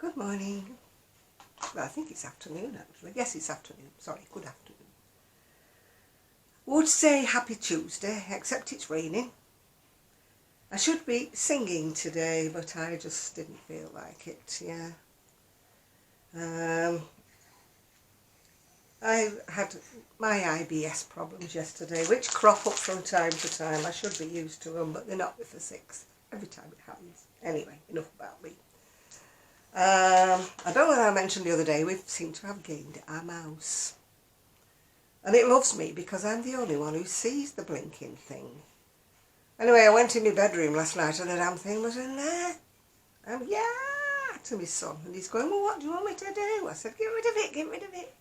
Good morning. Well, I think it's afternoon actually. Yes, it's afternoon. Sorry, good afternoon. Would say happy Tuesday, except it's raining. I should be singing today, but I just didn't feel like it, yeah. I had my IBS problems yesterday, which crop up from time to time. I should be used to them, but they're not with the 6 every time it happens. Anyway, enough about me. I don't know whether I mentioned the other day, we seem to have gained a mouse. And it loves me because I'm the only one who sees the blinking thing. Anyway, I went in my bedroom last night and the damn thing was in there. And yeah, to my son. And he's going, well, what do you want me to do? I said, get rid of it, get rid of it.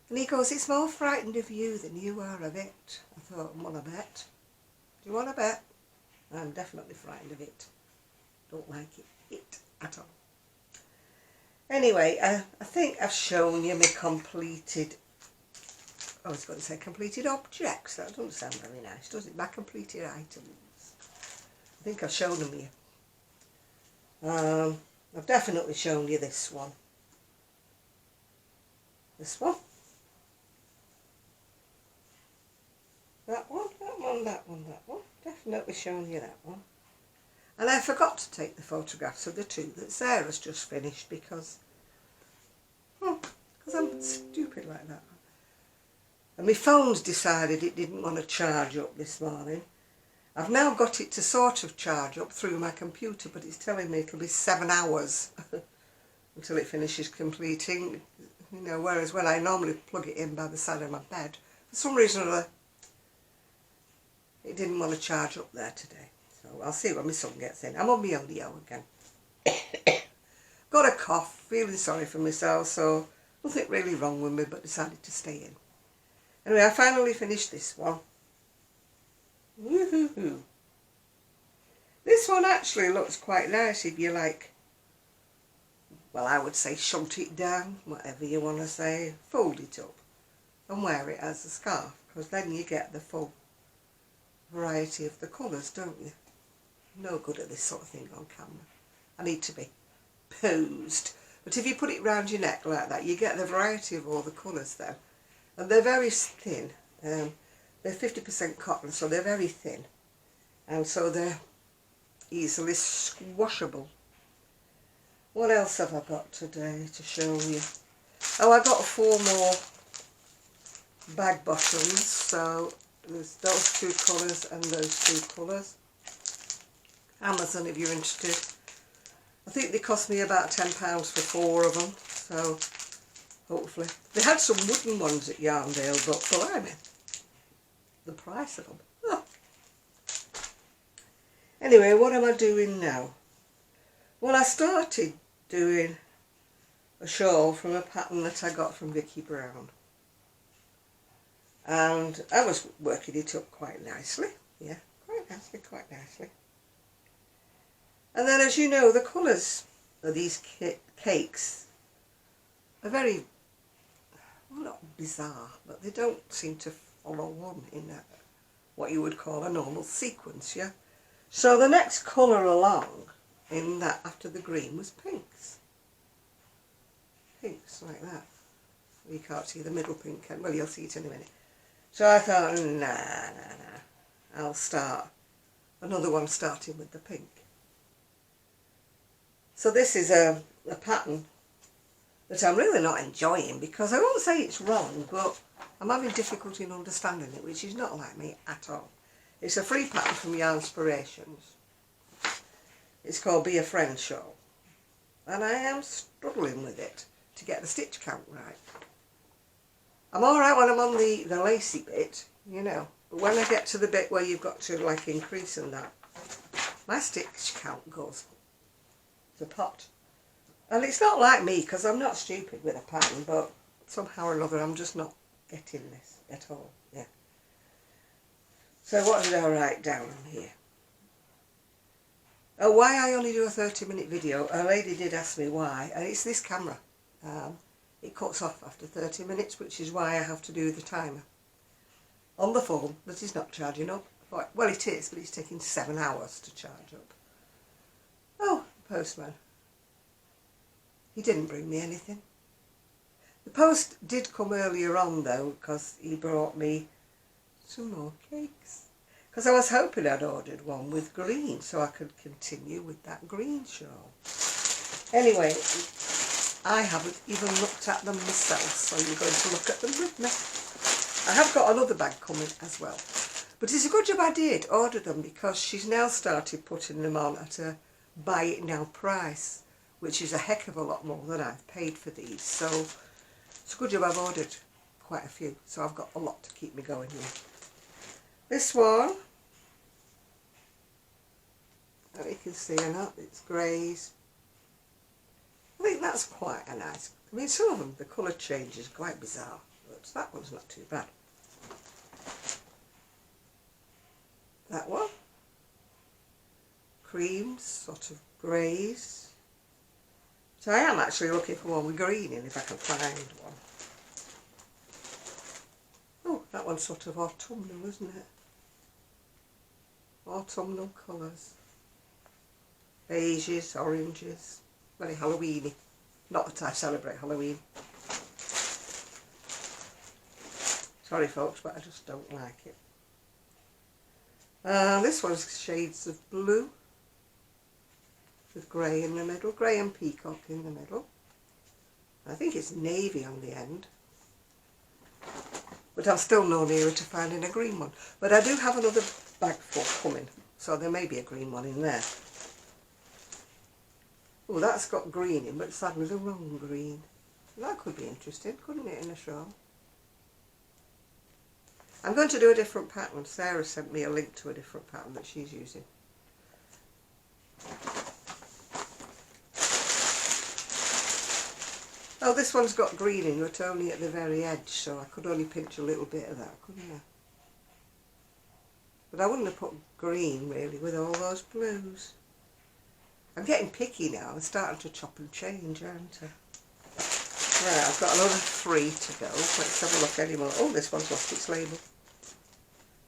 And he goes, it's more frightened of you than you are of it. I thought, well, I bet. Do you want to bet? I'm definitely frightened of it. Don't like it at all. Anyway, I think I've shown you my completed, I was going to say completed objects. That doesn't sound very nice, does it? My completed items. I think I've shown them you. I've definitely shown you this one. This one. That one, that one, that one, that one. Definitely shown you that one. And I forgot to take the photographs of the two that Sarah's just finished because I'm stupid like that. And my phone's decided it didn't want to charge up this morning. I've now got it to sort of charge up through my computer, but it's telling me it'll be 7 hours until it finishes completing. You know, whereas when I normally plug it in by the side of my bed, for some reason or other, it didn't want to charge up there today. So I'll see when my son gets in. I'm on my audio again. Got a cough, feeling sorry for myself, so nothing really wrong with me, but decided to stay in. Anyway, I finally finished this one. Woohoo! This one actually looks quite nice if you like, well, I would say shunt it down, whatever you want to say, fold it up and wear it as a scarf, because then you get the full variety of the colours, don't you? No good at this sort of thing on camera. I need to be posed. But if you put it round your neck like that, you get the variety of all the colours then. And they're very thin. They're 50% cotton, so they're very thin. And so they're easily squashable. What else have I got today to show you? Oh, I got 4 more bag bottoms. So there's those 2 colours and those 2 colours. Amazon if you're interested. I think they cost me about £10 for 4 of them, so hopefully. They had some wooden ones at Yarndale, but blimey, the price of them. Oh. Anyway, what am I doing now? Well, I started doing a shawl from a pattern that I got from Vicky Brown. And I was working it up quite nicely. Yeah, quite nicely. And then, as you know, the colours of these cakes are very, well, not bizarre, but they don't seem to follow on in what you would call a normal sequence, yeah? So the next colour along in that after the green was pinks. Pinks like that. You can't see the middle pink, well, you'll see it in a minute. So I thought, nah, I'll start another one starting with the pink. So this is a pattern that I'm really not enjoying because I won't say it's wrong, but I'm having difficulty in understanding it, which is not like me at all. It's a free pattern from Yarnspirations. It's called Be a Friend Shawl. And I am struggling with it to get the stitch count right. I'm alright when I'm on the lacy bit, you know, but when I get to the bit where you've got to like increase in that, my stitch count goes to pot. And it's not like me, because I'm not stupid with a pattern, but somehow or another I'm just not getting this at all, yeah. So what did I write down on here? Oh, why I only do a 30-minute video. A lady did ask me why, and it's this camera. It cuts off after 30 minutes, which is why I have to do the timer on the phone that is not charging up. Well, it is, but it's taking 7 hours to charge up. Oh, postman. he didn't bring me anything. The post did come earlier on though, because he brought me some more cakes. Because I was hoping I'd ordered one with green so I could continue with that green shawl. Anyway, I haven't even looked at them myself, so you're going to look at them with me. I have got another bag coming as well. But it's a good job I did order them, because she's now started putting them on at a buy it now price, which is a heck of a lot more than I've paid for these. So it's a good job I've ordered quite a few, so I've got a lot to keep me going here. This one, that you can see or not, it's greys. I think that's quite a nice, I mean some of them, the colour change is quite bizarre, but that one's not too bad. That one, creams, sort of greys. So I am actually looking for one with green in if I can find one. Oh, that one's sort of autumnal, isn't it? Autumnal colours. Beiges, oranges. Very Halloweeny. Not that I celebrate Halloween. Sorry folks, but I just don't like it. This one's shades of blue with grey in the middle, grey and peacock in the middle. I think it's navy on the end, but I'm still no nearer to finding a green one. But I do have another bag full coming, so there may be a green one in there. Oh, that's got green in, but sadly the wrong green. That could be interesting, couldn't it, in a shawl? I'm going to do a different pattern. Sarah sent me a link to a different pattern that she's using. Oh, this one's got green in, but only at the very edge, so I could only pinch a little bit of that, couldn't I? But I wouldn't have put green, really, with all those blues. I'm getting picky now. I'm starting to chop and change, aren't I? Right, I've got another 3 to go. Let's have a look anymore. Oh, this one's lost its label.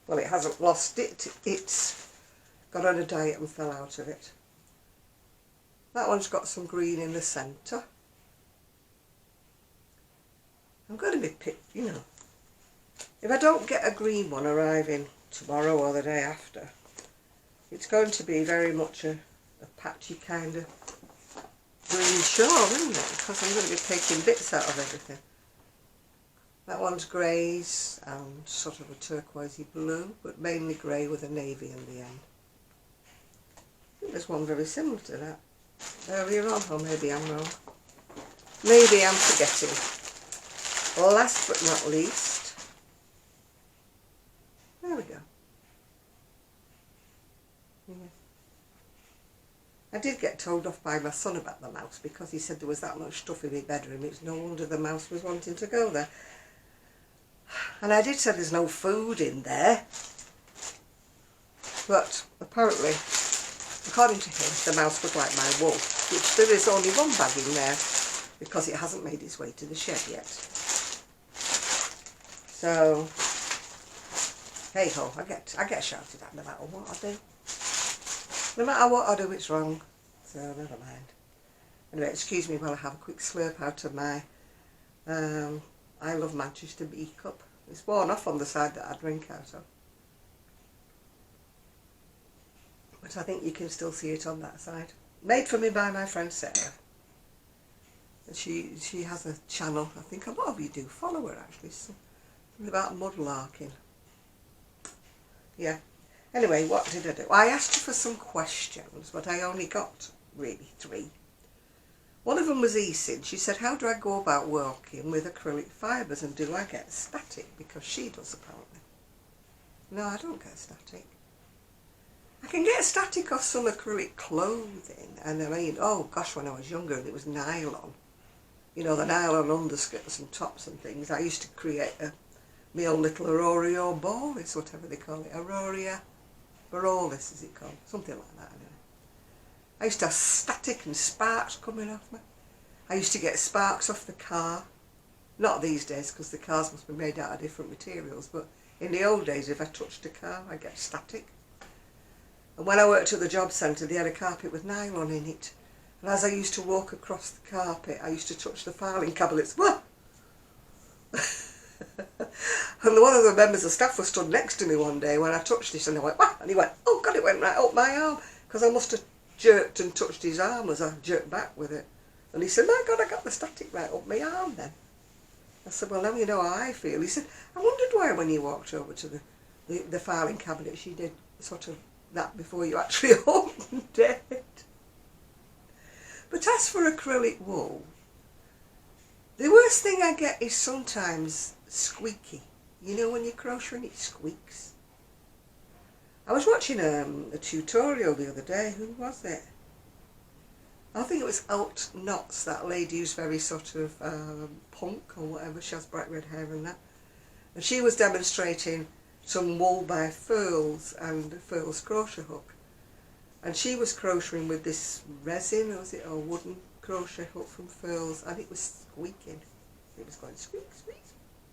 Well, it hasn't lost it. It's got on a diet and fell out of it. That one's got some green in the centre. I'm going to be picked, you know. If I don't get a green one arriving tomorrow or the day after, it's going to be very much a patchy kind of green shawl, isn't it? Because I'm going to be taking bits out of everything. That one's greys and sort of a turquoisey blue, but mainly grey with a navy in the end. I think there's one very similar to that earlier on, or maybe I'm wrong. Maybe I'm forgetting. Last but not least, there we go. Yeah. I did get told off by my son about the mouse because he said there was that much stuff in my bedroom. It's no wonder the mouse was wanting to go there. And I did say there's no food in there. But apparently, according to him, the mouse was like my wool, which there is only one bag in there because it hasn't made its way to the shed yet. So, hey ho, I get shouted at no matter what I do. No matter what I do, it's wrong. So never mind. Anyway, excuse me while I have a quick slurp out of my I Love Manchester bee cup. It's worn off on the side that I drink out of. But I think you can still see it on that side. Made for me by my friend Sarah. And she has a channel. I think a lot of you do follow her actually. Something about mudlarking. Yeah. Anyway, what did I do? I asked her for some questions, but I only got really 3. One of them was Esin. She said, how do I go about working with acrylic fibres and do I get static? Because she does apparently. No, I don't get static. I can get static off some acrylic clothing, and I mean, oh gosh, when I was younger and it was nylon. You know, the nylon underskirts and tops and things. I used to create my own little Aurora Borealis, whatever they call it. Aurora Borealis is it called? Something like that anyway. I used to have static and sparks coming off me. I used to get sparks off the car. Not these days because the cars must be made out of different materials, but in the old days if I touched a car I'd get static. And when I worked at the job centre they had a carpet with nylon in it, And as I used to walk across the carpet, I used to touch the filing cabinets. Whoa! And one of the members of staff was stood next to me one day when I touched this, and I went, wah! And he went, oh God, it went right up my arm, because I must have jerked and touched his arm as I jerked back with it. And he said, my God, I got the static right up my arm then. I said, well, now you know how I feel. He said, I wondered why when you walked over to the filing cabinet, you did sort of that before you actually opened it. But as for acrylic wool, the worst thing I get is sometimes squeaky. You know when you crochet and it squeaks? I was watching a tutorial the other day. Who was it? I think it was Alt Knots, that lady who's very sort of punk or whatever. She has bright red hair and that. And she was demonstrating some wool by Furls and Furls crochet hook. And she was crocheting with this resin, or was it a wooden crochet hook from Furls, and it was squeaking. It was going squeak, squeak.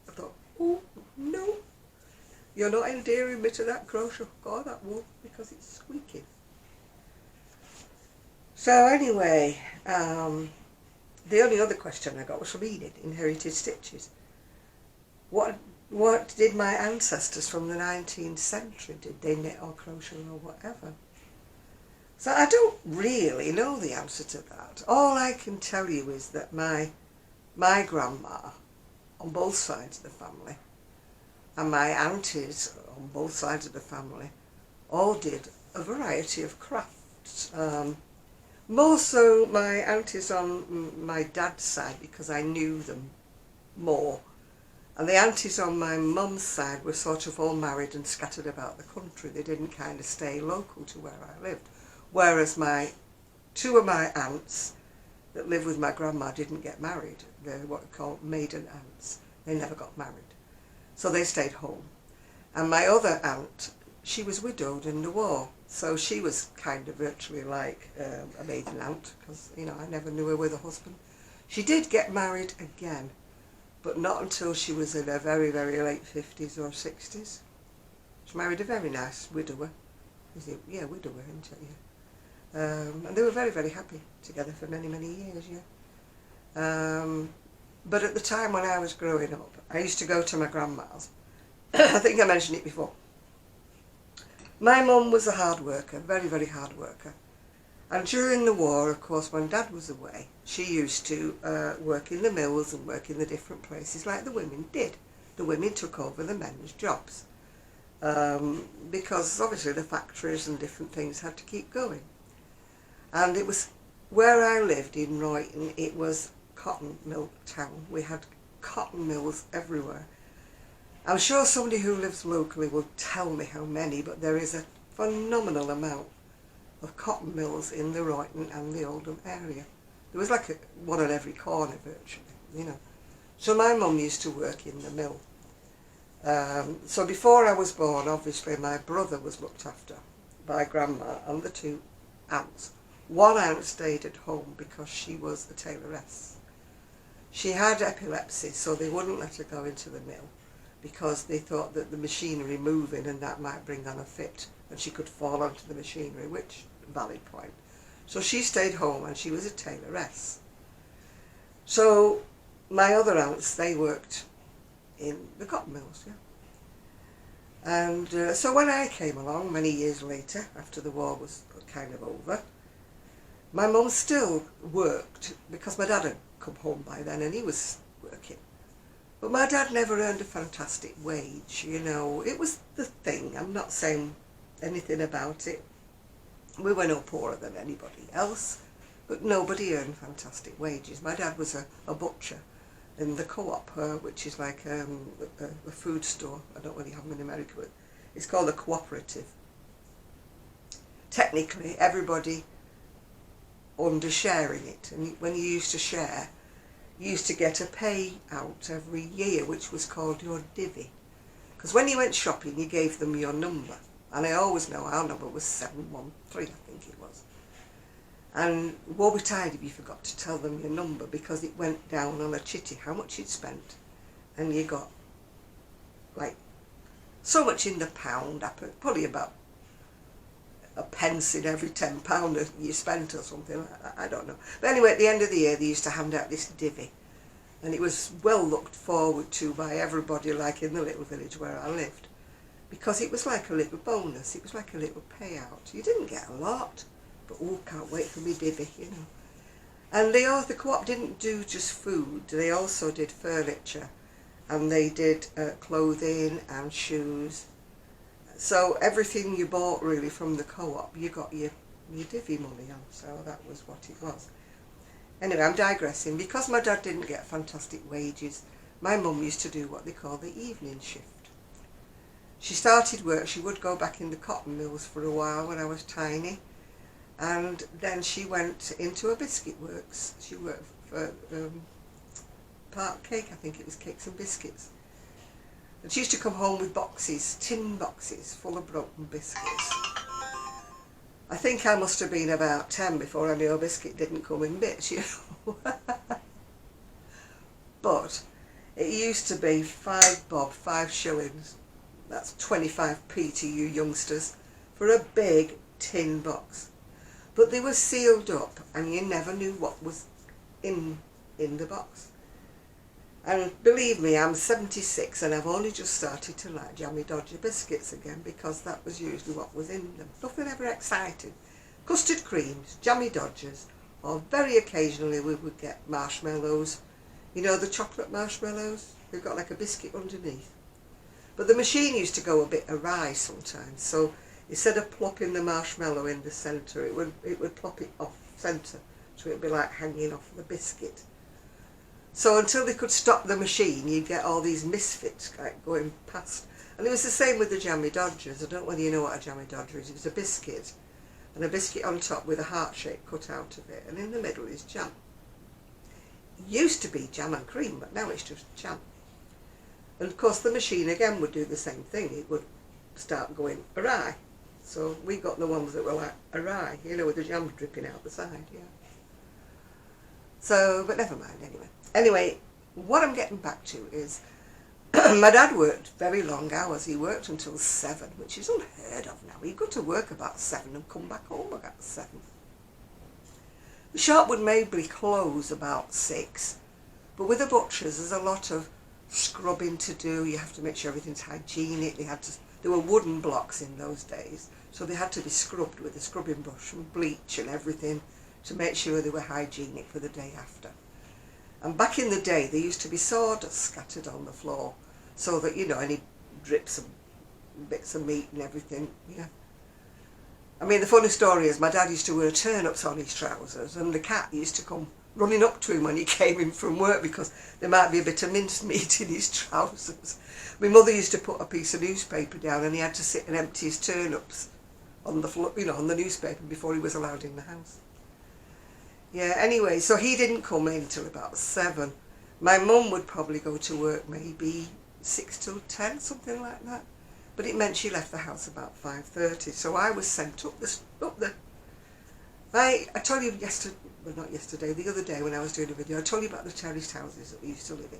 I thought, oh no, you're not endearing me to that crochet hook or that wool because it's squeaking. So anyway, the only other question I got was from Enid, Inherited Stitches. What did my ancestors from the 19th century, did they knit or crochet or whatever? So I don't really know the answer to that. All I can tell you is that my grandma, on both sides of the family, and my aunties on both sides of the family, all did a variety of crafts. More so my aunties on my dad's side, because I knew them more. And the aunties on my mum's side were sort of all married and scattered about the country. They didn't kind of stay local to where I lived. Whereas two of my aunts that lived with my grandma didn't get married. They're what are called maiden aunts. They never got married. So they stayed home. And my other aunt, she was widowed in the war. So she was kind of virtually like a maiden aunt, because, you know, I never knew her with a husband. She did get married again, but not until she was in her very, very late 50s or 60s. She married a very nice widower. Is it? Yeah, widower, isn't it? Yeah. And they were very, very happy together for many, many years, yeah. But at the time when I was growing up, I used to go to my grandma's. I think I mentioned it before. My mum was a hard worker, very, very hard worker. And during the war, of course, when Dad was away, she used to work in the mills and work in the different places like the women did. The women took over the men's jobs. Because obviously the factories and different things had to keep going. And it was where I lived in Royton, it was cotton mill town. We had cotton mills everywhere. I'm sure somebody who lives locally will tell me how many, but there is a phenomenal amount of cotton mills in the Royton and the Oldham area. There was like one at every corner virtually, you know. So my mum used to work in the mill. So before I was born, obviously my brother was looked after by grandma and the two aunts. One aunt stayed at home because she was a tailoress. She had epilepsy, so they wouldn't let her go into the mill, because they thought that the machinery moving and that might bring on a fit and she could fall onto the machinery, which, valid point. So she stayed home and she was a tailoress. So my other aunts, they worked in the cotton mills, yeah. And so when I came along many years later, after the war was kind of over, my mum still worked, because my dad had come home by then and he was working. But my dad never earned a fantastic wage, you know. It was the thing. I'm not saying anything about it. We were no poorer than anybody else, but nobody earned fantastic wages. My dad was a butcher in the co-op, which is like a food store. I don't really have them in America, but it's called a cooperative. Technically, everybody under sharing it. And when you used to share, you used to get a payout every year, which was called your divvy. Because when you went shopping, you gave them your number. And I always know our number was 713, I think it was. And woe betide if you forgot to tell them your number, because it went down on a chitty how much you'd spent. And you got, like, so much in the pound, probably about a pence in every £10 that you spent or something like that. I don't know. But anyway, at the end of the year, they used to hand out this divvy. And it was well looked forward to by everybody, like in the little village where I lived. Because it was like a little bonus. It was like a little payout. You didn't get a lot. But oh, can't wait for me divvy, you know. And the co-op didn't do just food. They also did furniture. And they did clothing and shoes. So everything you bought really from the co-op, you got your divvy money on. So that was what it was. Anyway, I'm digressing. Because my dad didn't get fantastic wages, my mum used to do what they call the evening shift. She started work. She would go back in the cotton mills for a while when I was tiny. And then she went into a biscuit works. She worked for Park Cake, I think it was Cakes and Biscuits. And she used to come home with boxes, tin boxes, full of broken biscuits. I think I must have been about 10 before I knew a biscuit didn't come in bits, you know. But it used to be 5 bob, 5 shillings. That's 25p to you youngsters for a big tin box. But they were sealed up and you never knew what was in the box. And believe me, I'm 76 and I've only just started to like Jammy Dodger biscuits again because that was usually what was in them. Nothing ever exciting. Custard creams, Jammy Dodgers, or very occasionally we would get marshmallows. You know, the chocolate marshmallows? They've got like a biscuit underneath. But the machine used to go a bit awry sometimes, so instead of plopping the marshmallow in the centre, it would plop it off centre, so it would be like hanging off the biscuit. So until they could stop the machine, you'd get all these misfits like going past. And it was the same with the Jammy Dodgers. I don't know whether you know what a Jammy Dodger is. It was a biscuit, and a biscuit on top with a heart shape cut out of it, and in the middle is jam. It used to be jam and cream, but now it's just jam. And of course the machine again would do the same thing. It would start going awry. So we got the ones that were like awry, you know, with the jam dripping out the side, yeah. So, but never mind anyway. Anyway, what I'm getting back to is my dad worked very long hours. He worked until 7, which is unheard of now. He'd go to work about 7 and come back home about 7. The shop would maybe close about 6, but with the butchers there's a lot of scrubbing to do. You have to make sure everything's hygienic. There were wooden blocks in those days, so they had to be scrubbed with a scrubbing brush and bleach and everything to make sure they were hygienic for the day after. And back in the day, there used to be sawdust scattered on the floor, so that, you know, any drips and bits of meat and everything, yeah. I mean, the funny story is my dad used to wear turnips on his trousers, and the cat used to come running up to him when he came in from work because there might be a bit of mincemeat in his trousers. My mother used to put a piece of newspaper down and he had to sit and empty his turnips on the floor, you know, on the newspaper before he was allowed in the house. Yeah, anyway, so he didn't come in till about 7. My mum would probably go to work maybe 6 till 10, something like that. But it meant she left the house about 5:30. So I was sent up the. I told you yesterday, well not yesterday, the other day when I was doing a video, I told you about the terraced houses that we used to live in.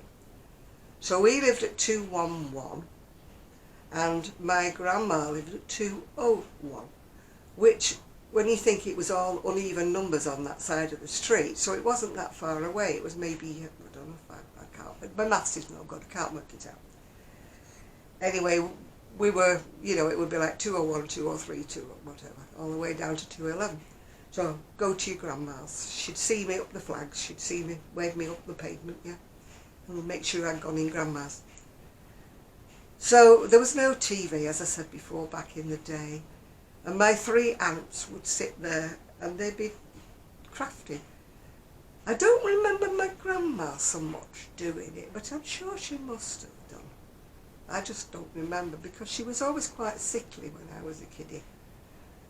So we lived at 211 and my grandma lived at 201, which, when you think it was all uneven numbers on that side of the street, so it wasn't that far away. It was maybe, I don't know if I can't, my maths is not good, I can't work it out. Anyway, we were, you know, it would be like 201, 203, 2 whatever, all the way down to 211. So go to your grandma's. She'd see me up the flags, she'd see me, wave me up the pavement, yeah, and make sure I'd gone in grandma's. So there was no TV, as I said before, back in the day. And my 3 aunts would sit there and they'd be crafty. I don't remember my grandma so much doing it, but I'm sure she must have done. I just don't remember because she was always quite sickly when I was a kiddie.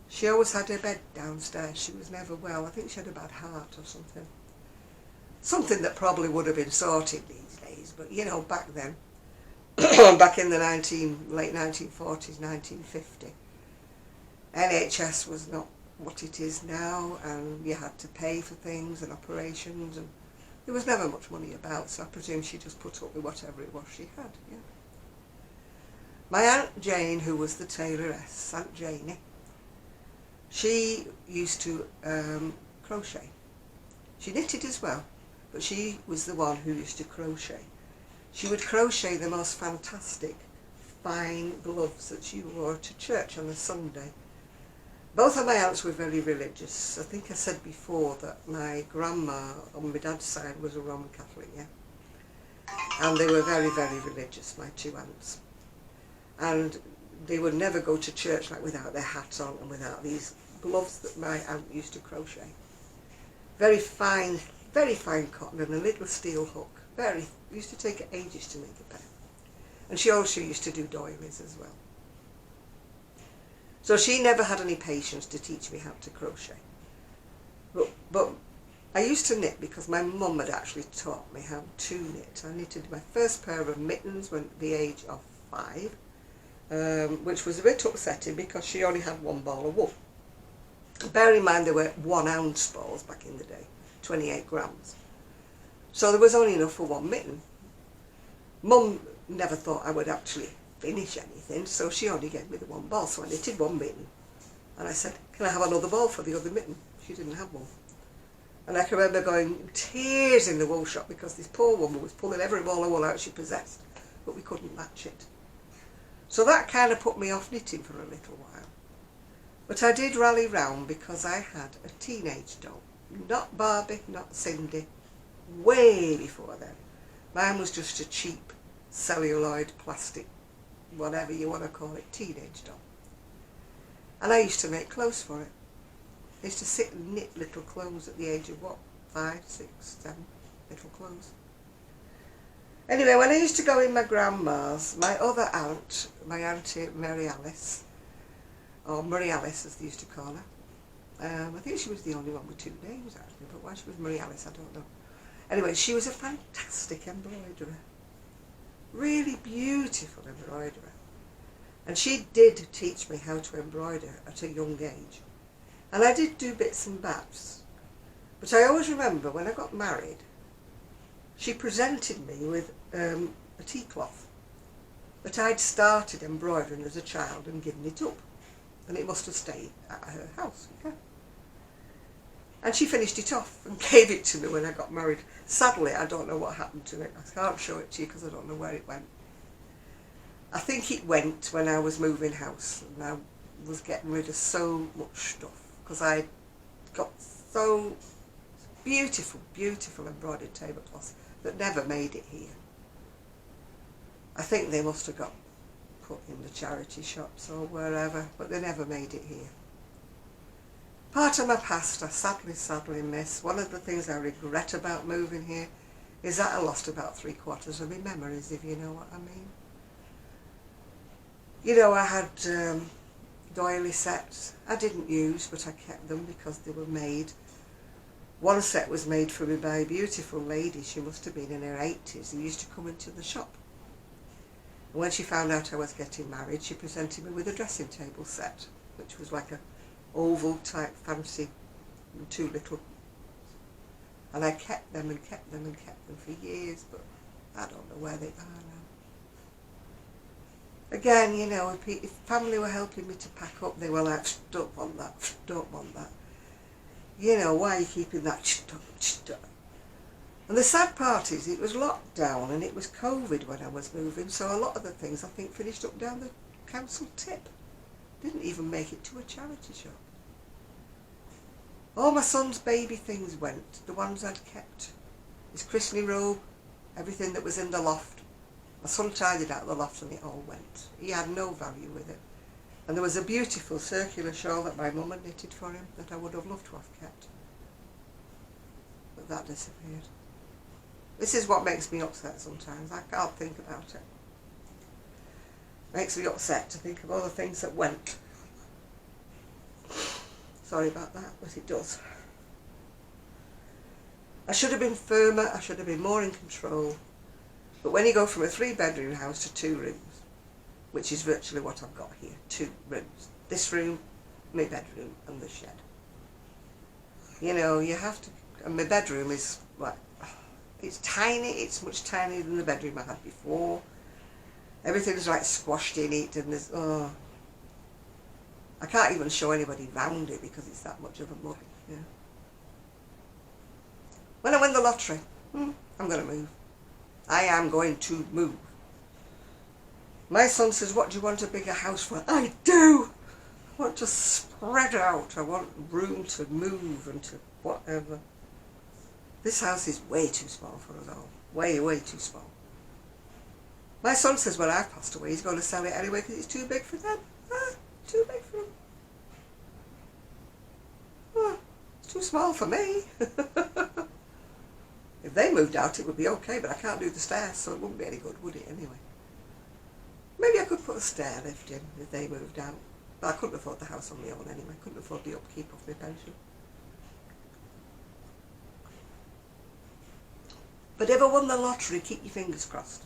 She always had her bed downstairs. She was never well. I think she had a bad heart or something. Something that probably would have been sorted these days, but you know, back then, back in the late 1940s, 1950, NHS was not what it is now, and you had to pay for things and operations, and there was never much money about, so I presume she just put up with whatever it was she had, yeah. My Aunt Jane, who was the tailoress, Aunt Janey, She used to crochet. She knitted as well, but she was the one who used to crochet. She would crochet the most fantastic fine gloves that she wore to church on a Sunday. Both of my aunts were very religious. I think I said before that my grandma on my dad's side was a Roman Catholic, yeah? And they were very, very religious, my two aunts. And they would never go to church like without their hat on and without these gloves that my aunt used to crochet. Very fine cotton and a little steel hook. Used to take ages to make a pair. And she also used to do doilies as well. So she never had any patience to teach me how to crochet. But I used to knit because my mum had actually taught me how to knit. I knitted my first pair of mittens when at the age of 5, which was a bit upsetting because she only had one ball of wool. Bear in mind they were 1 ounce balls back in the day, 28 grams. So there was only enough for one mitten. Mum never thought I would actually finish anything, so she only gave me the one ball. So I knitted one mitten and I said, can I have another ball for the other mitten? She didn't have one. And I can remember going tears in the wool shop because this poor woman was pulling every ball of wool out she possessed, but we couldn't match it. So that kind of put me off knitting for a little while. But I did rally round because I had a teenage doll. Not Barbie, not Cindy. Way before then. Mine was just a cheap celluloid, plastic, whatever you want to call it, teenage doll. And I used to make clothes for it. I used to sit and knit little clothes at the age of what? 5, 6, 7 little clothes. Anyway, when I used to go in my grandma's, my other aunt, my auntie Mary Alice, or Marie Alice as they used to call her, I think she was the only one with 2 names actually, but why she was Marie Alice I don't know. Anyway, she was a fantastic embroiderer. Really beautiful embroiderer. And she did teach me how to embroider at a young age. And I did do bits and bats. But I always remember when I got married, she presented me with a tea cloth that I'd started embroidering as a child and given it up. And it must have stayed at her house. Yeah. And she finished it off and gave it to me when I got married. Sadly, I don't know what happened to it. I can't show it to you because I don't know where it went. I think it went when I was moving house and I was getting rid of so much stuff because I got so beautiful, beautiful embroidered tablecloths that never made it here. I think they must have got put in the charity shops or wherever, but they never made it here. Part of my past I sadly miss. One of the things I regret about moving here is that I lost about 3/4 of my memories, if you know what I mean. You know, I had doily sets. I didn't use, but I kept them because they were made. One set was made for me by a beautiful lady. She must have been in her 80s who used to come into the shop. And when she found out I was getting married, she presented me with a dressing table set, which was like a oval type fancy, 2 little, and I kept them and kept them and kept them for years, but I don't know where they are now. Again, you know, if family were helping me to pack up, they were like, don't want that, don't want that. You know, why are you keeping that? And the sad part is it was locked down and it was COVID when I was moving, so a lot of the things I think finished up down the council tip. Didn't even make it to a charity shop. All my son's baby things went, the ones I'd kept. His christening robe, everything that was in the loft. My son tidied out the loft and it all went. He had no value with it. And there was a beautiful circular shawl that my mum had knitted for him that I would have loved to have kept. But that disappeared. This is what makes me upset sometimes. I can't think about it. Makes me upset to think of all the things that went. Sorry about that, but it does. I should have been firmer, I should have been more in control. But when you go from a 3-bedroom house to 2 rooms, which is virtually what I've got here, 2 rooms. This room, my bedroom and the shed. You know, you have to, and my bedroom is like, it's tiny, it's much tinier than the bedroom I had before. Everything's like squashed in it and there's, I can't even show anybody round it because it's that much of a mug. Yeah. When I win the lottery, I'm going to move. I am going to move. My son says, what do you want a bigger house for? I do! I want to spread out. I want room to move and to whatever. This house is way too small for us all. Way, way too small. My son says when I've passed away, he's going to sell it anyway because it's too big for them. Too big for them. It's too small for me. If they moved out, it would be okay, but I can't do the stairs, so it wouldn't be any good, would it, anyway? Maybe I could put a stair lift in if they moved out. But I couldn't afford the house on my own anyway. I couldn't afford the upkeep of my pension. But if I won the lottery, keep your fingers crossed.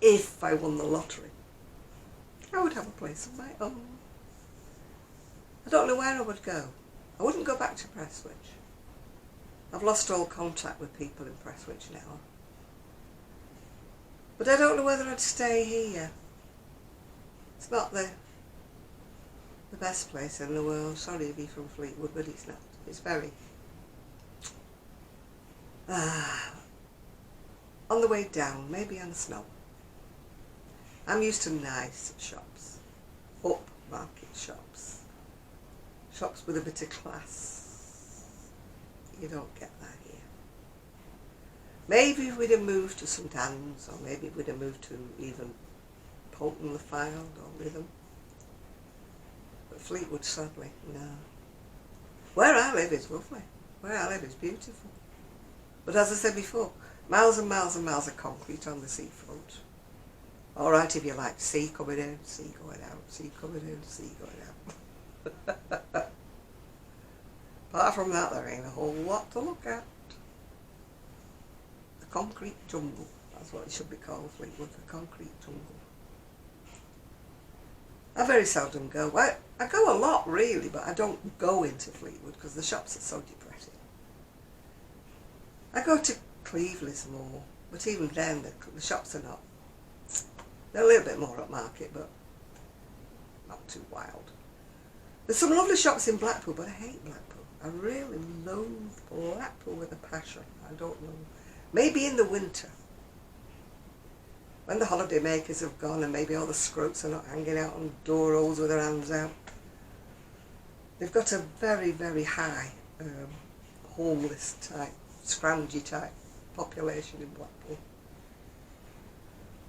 If I won the lottery, I would have a place of my own. I don't know where I would go. I wouldn't go back to Prestwich. I've lost all contact with people in Prestwich now. But I don't know whether I'd stay here. It's not the best place in the world. Sorry if you're from Fleetwood, but it's not. It's very... on the way down, maybe on the snow. I'm used to nice shops. Upmarket shops. Shops with a bit of class. You don't get that here. Maybe we'd have moved to St Anne's, or maybe we'd have moved to even Polton-le-Fylde or Lytham. But Fleetwood, sadly, no. Where I live is lovely. Where I live is beautiful. But as I said before, miles and miles and miles of concrete on the seafront. All right if you like sea coming in, sea going out, sea coming in, sea going out. Apart from that, there ain't a whole lot to look at. The concrete jungle. That's what it should be called, Fleetwood, the concrete jungle. I very seldom go. I go a lot, really, but I don't go into Fleetwood because the shops are so depressing. I go to Cleveley's more, but even then, the shops are not. They're a little bit more upmarket, but not too wild. There's some lovely shops in Blackpool, but I hate Blackpool. I really loathe Blackpool with a passion. I don't know. Maybe in the winter, when the holiday makers have gone and maybe all the scroats are not hanging out on door holes with their hands out. They've got a very, very high homeless type, scroungy type population in Blackpool.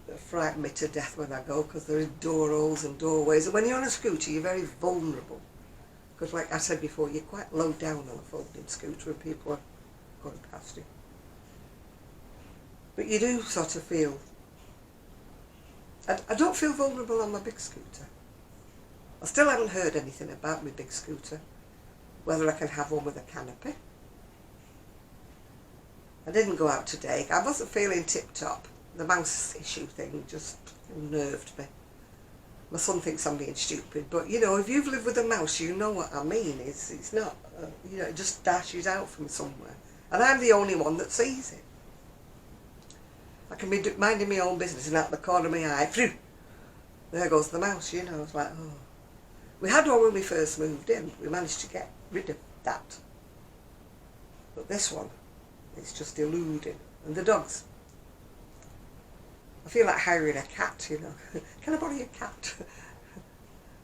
That frighten me to death when I go because there are door holes and doorways. And when you're on a scooter, you're very vulnerable. Because like I said before, you're quite low down on a folding scooter and people are going past you. But you do sort of feel... I don't feel vulnerable on my big scooter. I still haven't heard anything about my big scooter. Whether I can have one with a canopy. I didn't go out today. I wasn't feeling tip-top. The mouse issue thing just unnerved me. My son thinks I'm being stupid, but you know, if you've lived with a mouse, you know what I mean. It's not, you know, it just dashes out from somewhere. And I'm the only one that sees it. I can be minding my own business and out the corner of my eye, phew, there goes the mouse, you know. It's like, oh. We had one when we first moved in. We managed to get rid of that. But this one, it's just eluding. And the dogs. I feel like hiring a cat, you know. Can I borrow your cat?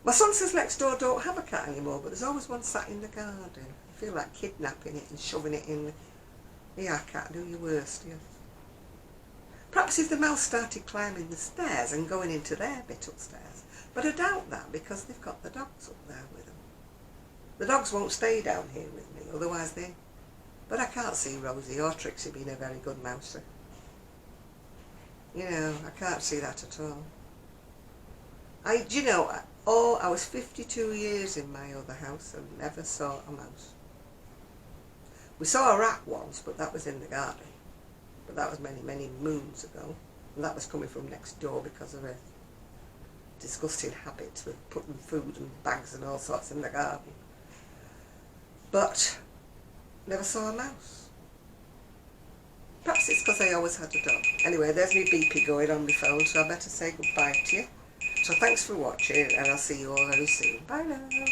My son says next door don't have a cat anymore, but there's always one sat in the garden. I feel like kidnapping it and shoving it in. Yeah, cat, do your worst, yeah. Perhaps if the mouse started climbing the stairs and going into their bit upstairs. But I doubt that because they've got the dogs up there with them. The dogs won't stay down here with me, otherwise they... But I can't see Rosie or Trixie being a very good mouser. You know, I can't see that at all. I was 52 years in my other house and never saw a mouse. We saw a rat once, but that was in the garden. But that was many, many moons ago. And that was coming from next door because of a disgusting habit of putting food and bags and all sorts in the garden. But never saw a mouse. Perhaps it's because I always had a dog. Anyway, there's me beepy going on my phone, so I better say goodbye to you. So thanks for watching, and I'll see you all very soon. Bye now.